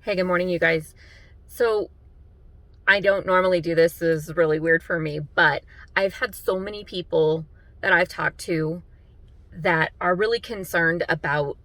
Hey, good morning, you guys. So, I don't normally do this. This is really weird for me, but I've had so many people that I've talked to that are really concerned about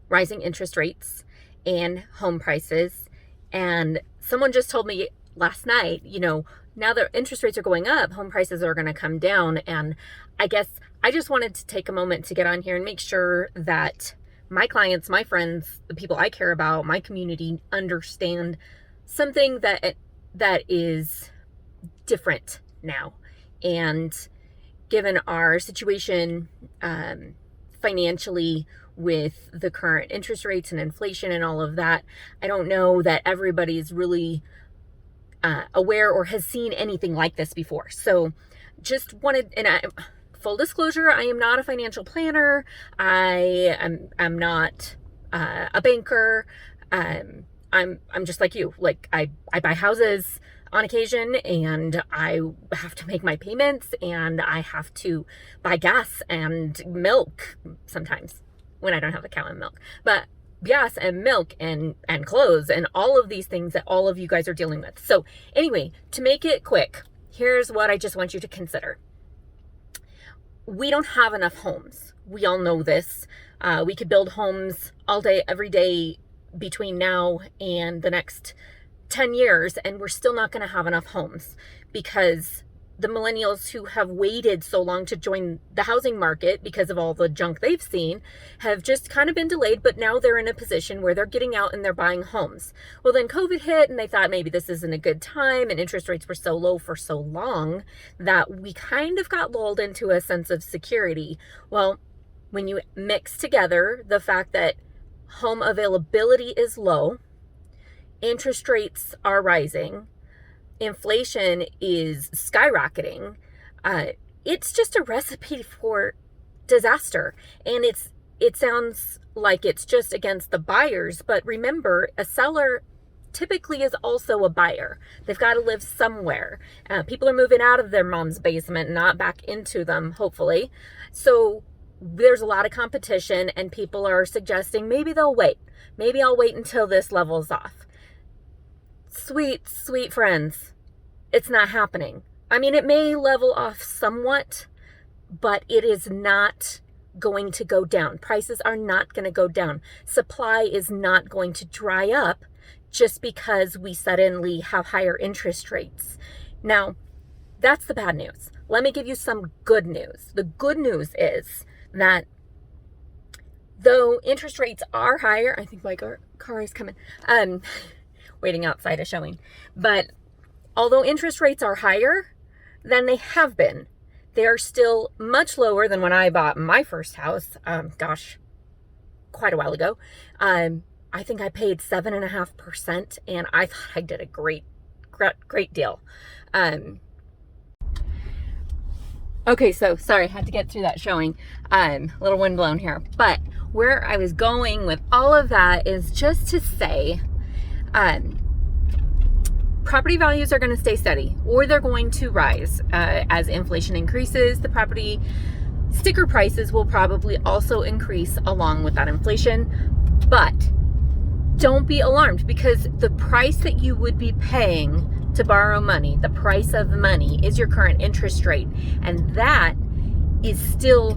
rising interest rates and home prices. And someone just told me last night, now that interest rates are going up, home prices are going to come down. And I guess I just wanted to take a moment to get on here and make sure that my clients, my friends, the people I care about, my community understand something that is different now. And given our situation financially with the current interest rates and inflation and all of that, I don't know that everybody's really aware or has seen anything like this before. So just wanted, full disclosure, I am not a financial planner. I'm not a banker. I'm just like you. Like I buy houses on occasion, and I have to make my payments, and I have to buy gas and milk sometimes when I don't have a cow and milk. But gas and milk and clothes and all of these things that all of you guys are dealing with. So anyway, to make it quick, here's what I just want you to consider. We don't have enough homes. We all know this. We could build homes all day, every day between now and the next 10 years, and we're still not going to have enough homes because the millennials who have waited so long to join the housing market because of all the junk they've seen have just kind of been delayed, but now they're in a position where they're getting out and they're buying homes. Well, then COVID hit and they thought maybe this isn't a good time, and interest rates were so low for so long that we kind of got lulled into a sense of security. Well, when you mix together the fact that home availability is low, interest rates are rising, inflation is skyrocketing, it's just a recipe for disaster. And it sounds like it's just against the buyers, but remember, a seller typically is also a buyer. They've got to live somewhere. People are moving out of their mom's basement, not back into them, hopefully. So there's a lot of competition, and people are suggesting maybe they'll wait. Maybe I'll wait until this levels off. Sweet, sweet friends, it's not happening. I mean, it may level off somewhat, but it is not going to go down. Prices are not going to go down. Supply is not going to dry up just because we suddenly have higher interest rates. Now, that's the bad news. Let me give you some good news. The good news is that though interest rates are higher, I think my car is coming, waiting outside a showing. But although interest rates are higher than they have been, they are still much lower than when I bought my first house. Quite a while ago. I think I paid 7.5%, and I thought I did a great deal. Okay, so sorry, I had to get through that showing. A little windblown here. But where I was going with all of that is just to say, property values are going to stay steady, or they're going to rise as inflation increases. The property sticker prices will probably also increase along with that inflation. But don't be alarmed, because the price that you would be paying to borrow money, the price of money, is your current interest rate, and that is still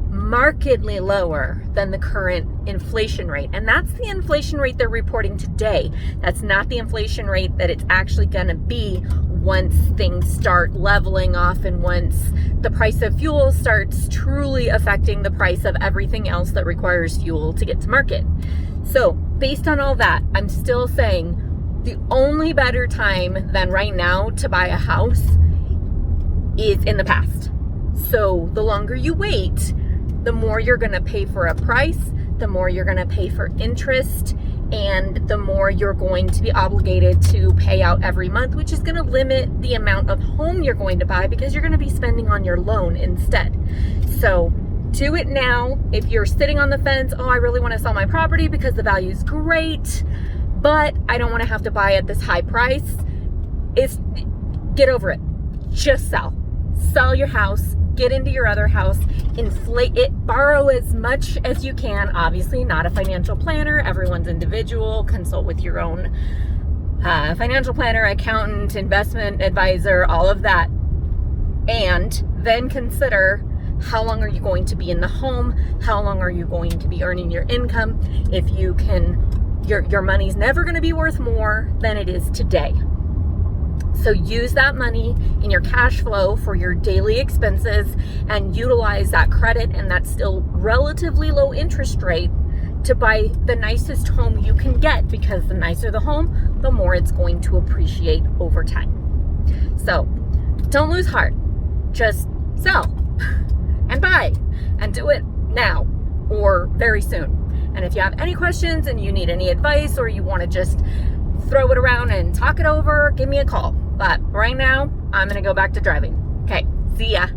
markedly lower than the current inflation rate. And that's the inflation rate they're reporting today. That's not the inflation rate that it's actually going to be once things start leveling off, and once the price of fuel starts truly affecting the price of everything else that requires fuel to get to market. So based on all that, I'm still saying the only better time than right now to buy a house is in the past. So the longer you wait, the more you're going to pay for a price, the more you're going to pay for interest, and the more you're going to be obligated to pay out every month, which is going to limit the amount of home you're going to buy because you're going to be spending on your loan instead. So do it now. If you're sitting on the fence, I really want to sell my property because the value is great, but I don't want to have to buy at this high price, get over it. Just sell your house, get into your other house, inflate it, borrow as much as you can. Obviously, not a financial planner. Everyone's individual. Consult with your own financial planner, accountant, investment advisor, all of that. And then consider, how long are you going to be in the home? How long are you going to be earning your income? If you can, your money's never going to be worth more than it is today. So use that money in your cash flow for your daily expenses and utilize that credit and that still relatively low interest rate to buy the nicest home you can get, because the nicer the home, the more it's going to appreciate over time. So don't lose heart. Just sell and buy, and do it now or very soon. And if you have any questions and you need any advice, or you want to just throw it around and talk it over, give me a call. But right now, I'm going to go back to driving. Okay, see ya.